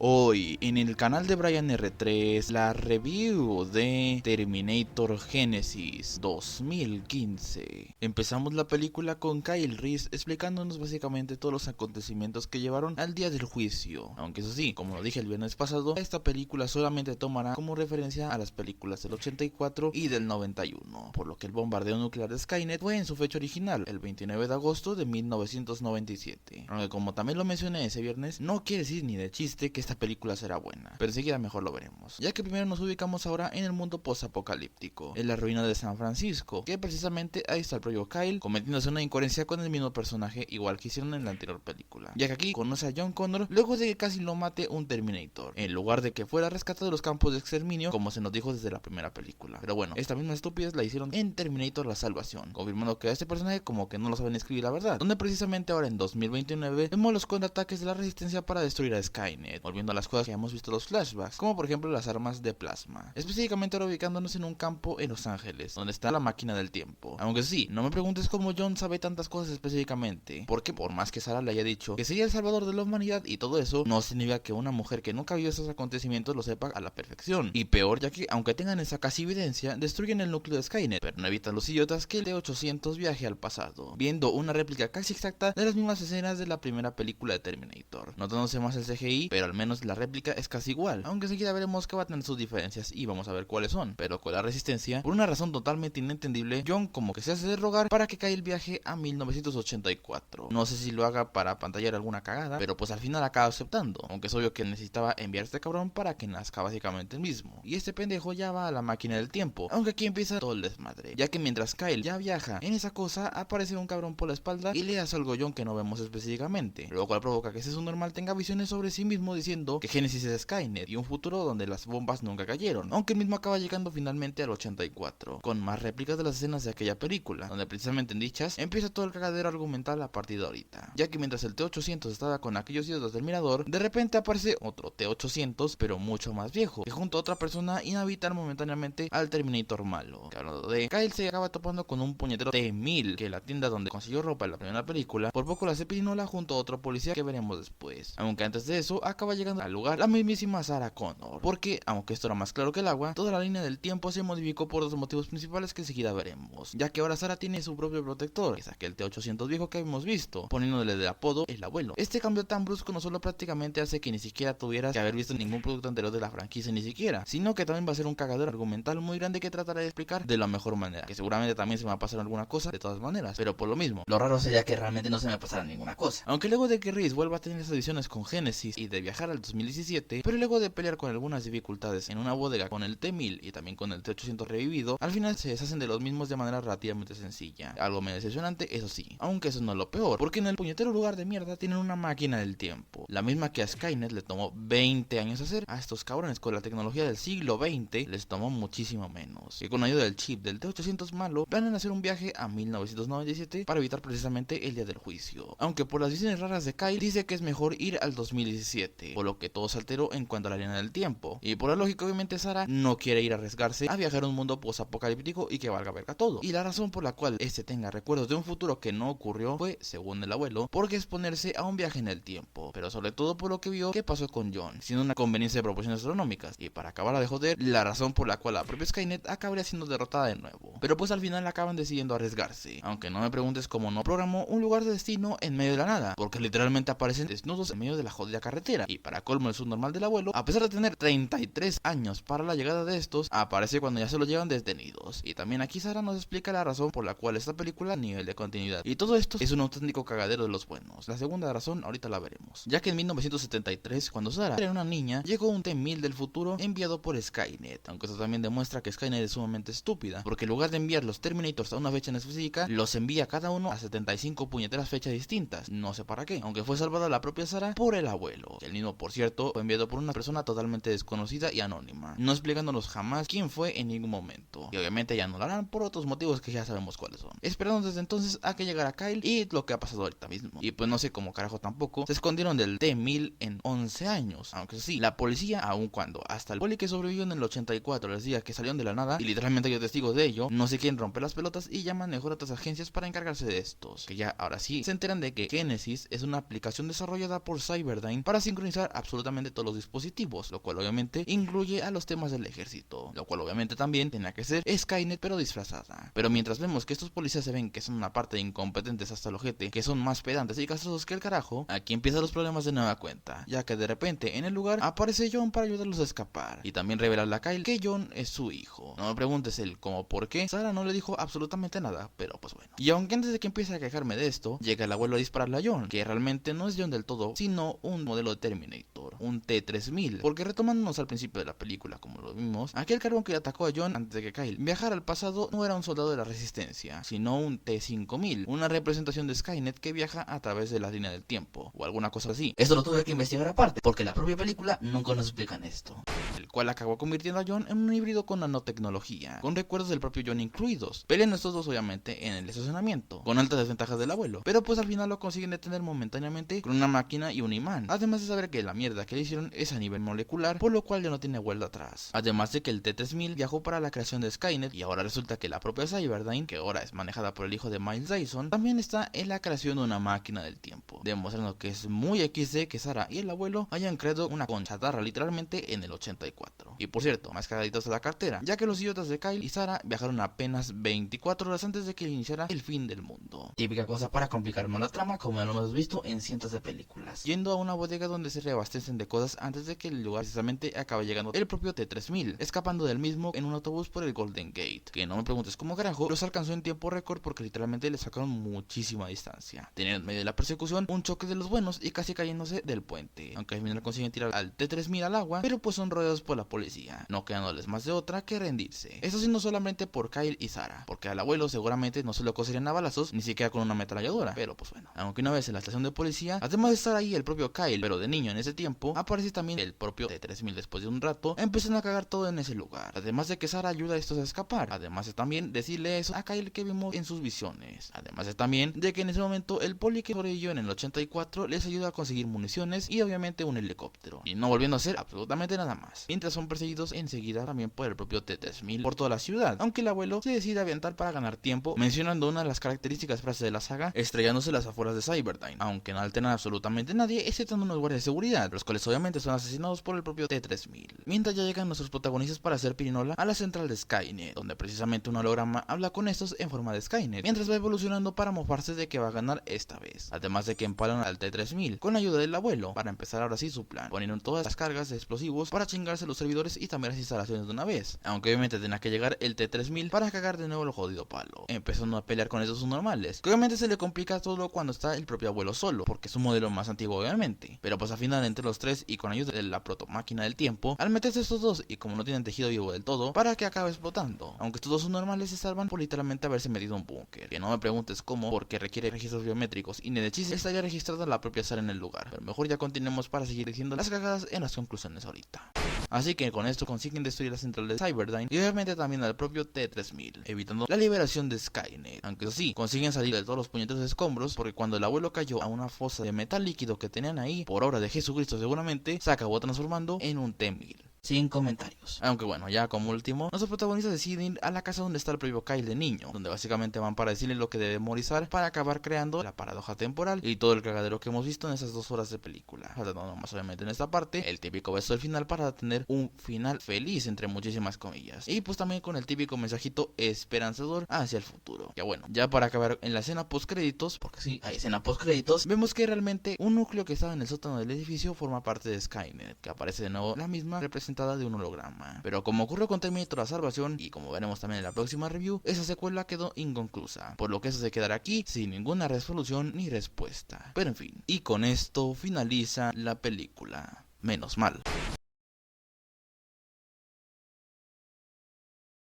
Hoy en el canal de Brian R3 la review de Terminator Genesis 2015. Empezamos la película con Kyle Reese explicándonos básicamente todos los acontecimientos que llevaron al día del juicio. Aunque eso sí, como lo dije el viernes pasado, esta película solamente tomará como referencia a las películas del 84 y del 91, por lo que el bombardeo nuclear de Skynet fue en su fecha original, el 29 de agosto de 1997. Aunque como también lo mencioné ese viernes, no quiere decir ni de chiste que esta película será buena, pero enseguida mejor lo veremos, ya que primero nos ubicamos ahora en el mundo post-apocalíptico, en la ruina de San Francisco, que precisamente ahí está el propio Kyle cometiéndose una incoherencia con el mismo personaje igual que hicieron en la anterior película, ya que aquí conoce a John Connor luego de que casi lo mate un Terminator, en lugar de que fuera rescatado de los campos de exterminio como se nos dijo desde la primera película. Pero bueno, esta misma estupidez la hicieron en Terminator La Salvación, confirmando que a este personaje como que no lo saben escribir la verdad, donde precisamente ahora en 2029 vemos los contraataques de la resistencia para destruir a Skynet, volviendo a las cosas que hemos visto en los flashbacks, como por ejemplo las armas de plasma, específicamente ahora ubicándonos en un campo en Los Ángeles, donde está la máquina del tiempo. Aunque sí, no me preguntes cómo John sabe tantas cosas específicamente, porque por más que Sarah le haya dicho que sería el salvador de la humanidad y todo eso, no significa que una mujer que nunca vio esos acontecimientos lo sepa a la perfección. Y peor, ya que aunque tengan esa casi evidencia, destruyen el núcleo de Skynet, pero no evitan los idiotas que el T-800 viaje al pasado, viendo una réplica casi exacta de las mismas escenas de la primera película de Terminator, notándose más el CGI, pero al menos la réplica es casi igual, aunque enseguida veremos que va a tener sus diferencias y vamos a ver cuáles son. Pero con la resistencia, por una razón totalmente inentendible, John como que se hace de rogar para que caiga el viaje a 1984. No sé si lo haga para pantallar alguna cagada, pero pues al final acaba aceptando, aunque es obvio que necesitaba enviar a este cabrón para que nazca básicamente el mismo. Y este pendejo ya va a la máquina del tiempo, aunque aquí empieza todo el desmadre, ya que mientras Kyle ya viaja en esa cosa, aparece un cabrón por la espalda y le hace algo a John que no vemos específicamente, lo cual provoca que ese subnormal tenga visiones sobre sí mismo diciendo que Genesis es Skynet y un futuro donde las bombas nunca cayeron, aunque el mismo acaba llegando finalmente al 84, con más réplicas de las escenas de aquella película, donde precisamente en dichas empieza todo el cagadero argumental a partir de ahorita, ya que mientras el T-800 estaba con aquellos idiotas del mirador, de repente aparece otro T-800 pero mucho más viejo, que junto a otra persona inhabitan momentáneamente al Terminator malo. Que hablando de Kyle, se acaba topando con un puñetero T-1000, que la tienda donde consiguió ropa en la primera película, por poco la hace pirinola junto a otro policía que veremos después, aunque antes de eso acaba llegando al lugar la mismísima Sarah Connor, porque aunque esto era más claro que el agua, toda la línea del tiempo se modificó por dos motivos principales que enseguida veremos, ya que ahora Sarah tiene su propio protector, es aquel T-800 viejo que hemos visto, poniéndole de apodo el abuelo. Este cambio tan brusco no solo prácticamente hace que ni siquiera tuvieras que haber visto ningún producto anterior de la franquicia ni siquiera, sino que también va a ser un cagadero argumental muy grande que trataré de explicar de la mejor manera, que seguramente también se me va a pasar alguna cosa de todas maneras, pero por lo mismo, lo raro sería que realmente no se me pasara ninguna cosa. Aunque luego de que Reese vuelva a tener esas ediciones con Genesis y de viajar al 2017, pero luego de pelear con algunas dificultades en una bodega con el T-1000 y también con el T-800 revivido, al final se deshacen de los mismos de manera relativamente sencilla. Algo medio decepcionante, eso sí, aunque eso no es lo peor, porque en el puñetero lugar de mierda tienen una máquina del tiempo, la misma que a Skynet le tomó 20 años hacer. A estos cabrones con la tecnología del siglo XX les tomó muchísimo menos, que con ayuda del chip del T-800 malo planean hacer un viaje a 1997 para evitar precisamente el día del juicio, aunque por las visiones raras de Kyle dice que es mejor ir al 2017, por lo que todo se alteró en cuanto a la línea del tiempo, y por la lógica obviamente Sarah no quiere ir a arriesgarse a viajar a un mundo post-apocalíptico y que valga verga todo, y la razón por la cual este tenga recuerdos de un futuro que no ocurrió fue, según el abuelo, porque exponerse a un viaje en el tiempo, pero sobre todo por lo que vio que pasó con John, siendo una conveniencia de proporciones astronómicas, y para acabarla de joder, la razón por la cual la propia Skynet acabaría siendo derrotada de nuevo, pero pues al final acaban decidiendo arriesgarse, aunque no me preguntes cómo no programó un lugar de destino en medio de la nada, porque literalmente aparecen desnudos en medio de la jodida carretera, y para colmo el subnormal del abuelo, a pesar de tener 33 años para la llegada de estos, aparece cuando ya se los llevan detenidos, y también aquí Sarah nos explica la razón por la cual esta película a nivel de continuidad, y todo esto es un auténtico cagadero de los buenos. La segunda razón ahorita la veremos, ya que en 1973, cuando Sarah era una niña, llegó un T-1000 del futuro enviado por Skynet, aunque esto también demuestra que Skynet es sumamente estúpida, porque en lugar de enviar los Terminators a una fecha en específica, los envía cada uno a 75 puñeteras fechas distintas, no sé para qué, aunque fue salvada la propia Sarah por el abuelo, que el mismo por cierto fue enviado por una persona totalmente desconocida y anónima, no explicándonos jamás quién fue en ningún momento, y obviamente ya no lo harán por otros motivos que ya sabemos cuáles son, esperando desde entonces a que llegara Kyle y lo que ha pasado ahorita mismo, y pues no sé cómo carajo tampoco se escondieron del T-1000 en 11 años, aunque sí, la policía aun cuando hasta el poli que sobrevivió en el 84 les diga que salieron de la nada, y literalmente hay testigos de ello, no sé quién rompe las pelotas y llaman mejor a otras agencias para encargarse de estos, que ya ahora sí se enteran de que Genesis es una aplicación desarrollada por Cyberdyne para sincronizar controlar absolutamente todos los dispositivos, lo cual obviamente incluye a los temas del ejército, lo cual obviamente también tenía que ser Skynet pero disfrazada. Pero mientras vemos que estos policías se ven que son una parte de incompetentes hasta el ojete, que son más pedantes y castrosos que el carajo, aquí empiezan los problemas de nueva cuenta, ya que de repente en el lugar aparece John para ayudarlos a escapar, y también revelarle a Kyle que John es su hijo. No me preguntes el cómo por qué, Sarah no le dijo absolutamente nada, pero pues bueno. Y aunque antes de que empiece a quejarme de esto, llega el abuelo a dispararle a John, que realmente no es John del todo, sino un modelo de Terminator, un T-3000, porque retomándonos al principio de la película, como lo vimos, aquel carbón que atacó a John antes de que Kyle viajara al pasado no era un soldado de la resistencia, sino un T-5000, una representación de Skynet que viaja a través de la línea del tiempo, o alguna cosa así. Esto lo tuve que investigar aparte, porque en la propia película nunca nos explican esto. El cual acabó convirtiendo a John en un híbrido con nanotecnología, con recuerdos del propio John incluidos. Pelean estos dos obviamente en el estacionamiento, con altas desventajas del abuelo, pero pues al final lo consiguen detener momentáneamente con una máquina y un imán, además de saber que la mierda que le hicieron es a nivel molecular, por lo cual ya no tiene vuelta atrás. Además de que el T-3000 viajó para la creación de Skynet, y ahora resulta que la propia Cyberdyne, que ahora es manejada por el hijo de Miles Dyson, también está en la creación de una máquina del tiempo, demostrando que es muy XD que Sarah y el abuelo hayan creado una conchatarra literalmente en el 84. Y por cierto, más cagaditos a la cartera, ya que los idiotas de Kyle y Sarah viajaron apenas 24 horas antes de que iniciara el fin del mundo. Típica cosa para complicar más la trama, como ya lo hemos visto en cientos de películas. Yendo a una bodega donde se reabastecen de cosas antes de que el lugar precisamente acabe llegando el propio T-3000, escapando del mismo en un autobús por el Golden Gate, que no me preguntes cómo carajo los alcanzó en tiempo récord porque literalmente le sacaron muchísima distancia. Tenían en medio de la persecución un choque de los buenos y casi cayéndose del puente, aunque al final consiguen tirar al T-3000 al agua, pero pues son rodeados por la policía, no quedándoles más de otra que rendirse. Eso sí, no solamente por Kyle y Sarah, porque al abuelo seguramente no se lo coserían a balazos, ni siquiera con una ametralladora, pero pues bueno. Aunque una vez en la estación de policía, además de estar ahí el propio Kyle, pero de niño en ese tiempo, aparece también el propio T-3000 después de un rato, empiezan a cagar todo en ese lugar, además de que Sarah ayuda a estos a escapar, además de también decirle eso a Kyle que vimos en sus visiones, además de también de que en ese momento el poli que sobrevivió en el 84 les ayuda a conseguir municiones y obviamente un helicóptero, y no volviendo a hacer absolutamente nada más, mientras son perseguidos enseguida también por el propio T-3000 por toda la ciudad, aunque el abuelo se decide aventar para ganar tiempo, mencionando una de las características frases de la saga, estrellándose las afueras de Cyberdyne, aunque no alternan absolutamente nadie, excepto unos guardias de seguridad, los cuales obviamente son asesinados por el propio T-3000. Mientras ya llegan nuestros protagonistas para hacer pirinola a la central de Skynet, donde precisamente un holograma habla con estos en forma de Skynet, mientras va evolucionando para mofarse de que va a ganar esta vez, además de que empalan al T-3000 con la ayuda del abuelo, para empezar ahora sí su plan, poniendo todas las cargas de explosivos para chingarse los servidores y también las instalaciones de una vez, aunque obviamente tendrá que llegar el T-3000 para cagar de nuevo el jodido palo, empezando a pelear con esos normales, que obviamente se le complica todo cuando está el propio abuelo solo, porque es un modelo más antiguo obviamente, pero pues al final entre los tres y con ayuda de la protomáquina del tiempo, al meterse estos dos y como no tienen tejido vivo del todo, para que acabe explotando, aunque estos dos normales se salvan por literalmente haberse metido en un búnker, que no me preguntes cómo, porque requiere registros biométricos y ni de chiste está ya registrada la propia Sarah en el lugar, pero mejor ya continuemos para seguir diciendo las cagadas en las conclusiones ahorita. Así que con esto consiguen destruir la central de Cyberdyne y obviamente también al propio T-3000, evitando la liberación de Skynet, aunque eso sí, consiguen salir de todos los puñeteros escombros porque cuando el abuelo cayó a una fosa de metal líquido que tenían ahí, por obra de Jesucristo seguramente, se acabó transformando en un T-1000. Sin comentarios. Aunque bueno, ya como último, nuestros protagonistas deciden ir a la casa donde está el propio Kyle de niño, donde básicamente van para decirle lo que debe memorizar para acabar creando la paradoja temporal y todo el cagadero que hemos visto en esas 2 horas de película. Faltando más obviamente en esta parte, el típico beso del final para tener un final feliz entre muchísimas comillas. Y pues también con el típico mensajito esperanzador hacia el futuro. Ya bueno, ya para acabar en la escena post créditos, Porque sí, hay escena post créditos. vemos que realmente un núcleo que estaba en el sótano del edificio forma parte de Skynet, que aparece de nuevo la misma representada de un holograma. Pero como ocurrió con Terminator La Salvación, y como veremos también en la próxima review, esa secuela quedó inconclusa, por lo que eso se quedará aquí sin ninguna resolución ni respuesta. Pero en fin, y con esto finaliza la película. Menos mal.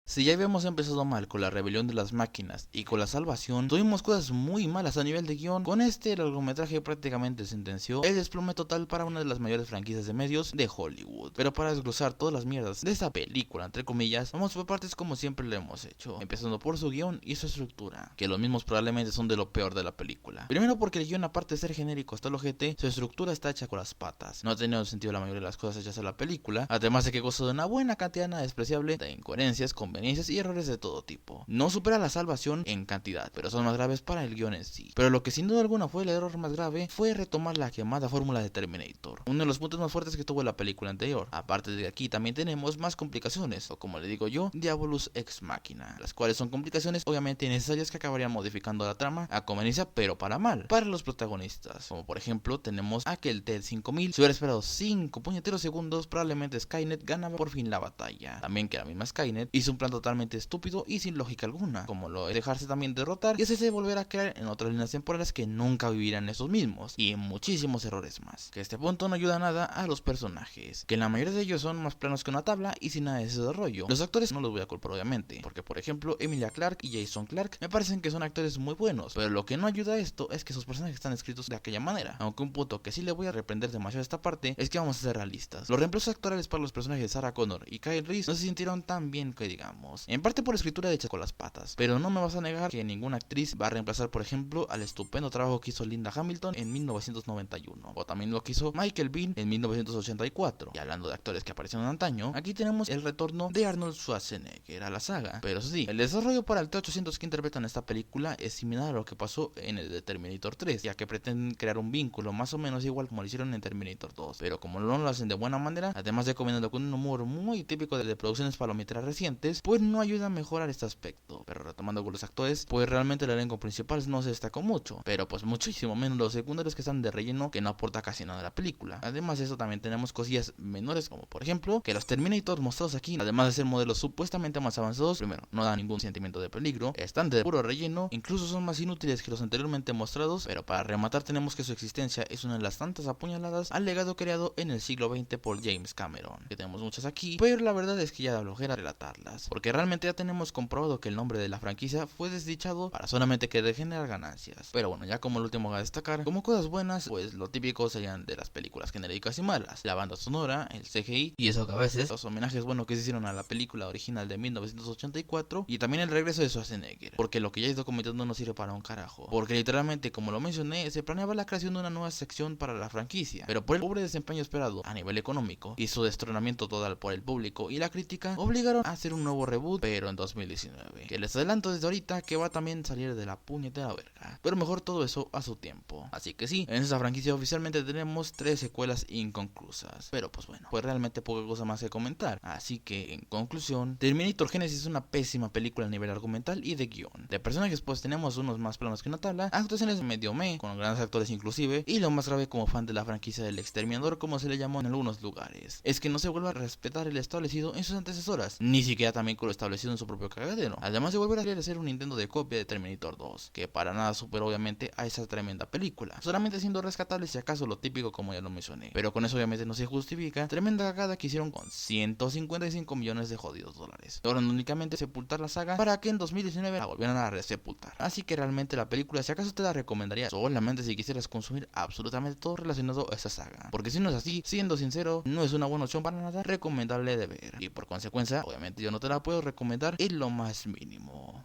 Si ya habíamos empezado mal con la rebelión de las máquinas y con la salvación, tuvimos cosas muy malas a nivel de guión. Con este largometraje prácticamente sentenció el desplome total para una de las mayores franquicias de medios de Hollywood. Pero para desglosar todas las mierdas de esta película, entre comillas, vamos por partes como siempre lo hemos hecho, empezando por su guión y su estructura, que los mismos probablemente son de lo peor de la película. Primero porque el guión, aparte de ser genérico hasta el ojete, su estructura está hecha con las patas. No ha tenido sentido la mayoría de las cosas hechas en la película, además de que goza de una buena cantidad nada despreciable de incoherencias, conveniencias conveniencias y errores de todo tipo. No supera la salvación en cantidad, pero son más graves para el guión en sí. Pero lo que sin duda alguna fue el error más grave fue retomar la quemada fórmula de Terminator, uno de los puntos más fuertes que tuvo la película anterior. Aparte de que aquí también tenemos más complicaciones, o como le digo yo, Diabolus Ex Machina, las cuales son complicaciones obviamente necesarias que acabarían modificando la trama a conveniencia, pero para mal, para los protagonistas. Como por ejemplo tenemos a que el T-5000 si hubiera esperado 5 puñeteros segundos, probablemente Skynet ganaba por fin la batalla. También que la misma Skynet hizo un plan totalmente estúpido y sin lógica alguna, como lo es dejarse también derrotar y hacerse volver a crear en otras líneas temporales que nunca vivirán esos mismos, y en muchísimos errores más. Que este punto no ayuda nada a los personajes, que la mayoría de ellos son más planos que una tabla y sin nada de ese desarrollo. Los actores no los voy a culpar obviamente, porque por ejemplo Emilia Clarke y Jason Clarke me parecen que son actores muy buenos, pero lo que no ayuda a esto es que sus personajes están escritos de aquella manera. Aunque un punto que sí le voy a reprender demasiado a esta parte es que vamos a ser realistas. Los reemplazos actorales para los personajes de Sarah Connor y Kyle Reese no se sintieron tan bien que digamos, en parte por escritura hecha con las patas, pero no me vas a negar que ninguna actriz va a reemplazar por ejemplo al estupendo trabajo que hizo Linda Hamilton en 1991, o también lo que hizo Michael Biehn en 1984. Y hablando de actores que aparecieron antaño, aquí tenemos el retorno de Arnold Schwarzenegger a la saga. Pero sí, el desarrollo para el T-800 que interpreta en esta película es similar a lo que pasó en el de Terminator 3, ya que pretenden crear un vínculo más o menos igual como lo hicieron en Terminator 2, pero como no lo hacen de buena manera, además de combinando con un humor muy típico de producciones palomiteras recientes, pues no ayuda a mejorar este aspecto. Pero retomando con los actores, pues realmente el elenco principal no se destacó mucho, pero pues muchísimo menos los secundarios que están de relleno, que no aporta casi nada a la película. Además de eso también tenemos cosillas menores, como por ejemplo que los Terminators mostrados aquí, además de ser modelos supuestamente más avanzados, primero no dan ningún sentimiento de peligro, están de puro relleno, incluso son más inútiles que los anteriormente mostrados, pero para rematar tenemos que su existencia es una de las tantas apuñaladas al legado creado en el siglo XX por James Cameron, que tenemos muchas aquí, pero la verdad es que ya da flojera relatarlas, porque realmente ya tenemos comprobado que el nombre de la franquicia fue desdichado para solamente querer generar ganancias. Pero bueno, ya como el último a destacar, como cosas buenas, pues lo típico serían de las películas genéricas y malas, la banda sonora, el CGI, y eso que a veces los homenajes buenos que se hicieron a la película original de 1984, y también el regreso de Schwarzenegger, porque lo que ya he ido comentando no sirve para un carajo, porque literalmente como lo mencioné, se planeaba la creación de una nueva sección para la franquicia, pero por el pobre desempeño esperado a nivel económico y su destronamiento total por el público y la crítica, obligaron a hacer un nuevo reboot, pero en 2019, que les adelanto desde ahorita que va a también salir de la puñetera verga, pero mejor todo eso a su tiempo. Así que sí, en esta franquicia oficialmente tenemos 3 secuelas inconclusas, pero pues bueno, pues realmente poca cosa más que comentar. Así que en conclusión, Terminator Genesis es una pésima película a nivel argumental y de guión. De personajes pues tenemos unos más planos que una tabla, actuaciones medio con grandes actores inclusive, y lo más grave como fan de la franquicia del Exterminador, como se le llamó en algunos lugares, es que no se vuelve a respetar el establecido en sus antecesoras, ni siquiera también con lo establecido en su propio cagadero, además de volver a hacer un intento de copia de Terminator 2, que para nada superó obviamente a esa tremenda película, solamente siendo rescatable si acaso lo típico como ya lo mencioné, pero con eso obviamente no se justifica tremenda cagada que hicieron con 155 millones de jodidos dólares. Logran únicamente sepultar la saga para que en 2019 la volvieran a resepultar. Así que realmente la película, si acaso te la recomendaría solamente si quisieras consumir absolutamente todo relacionado a esta saga, porque si no es así, siendo sincero, no es una buena opción para nada recomendable de ver, y por consecuencia obviamente yo no te la puedo recomendar en lo más mínimo.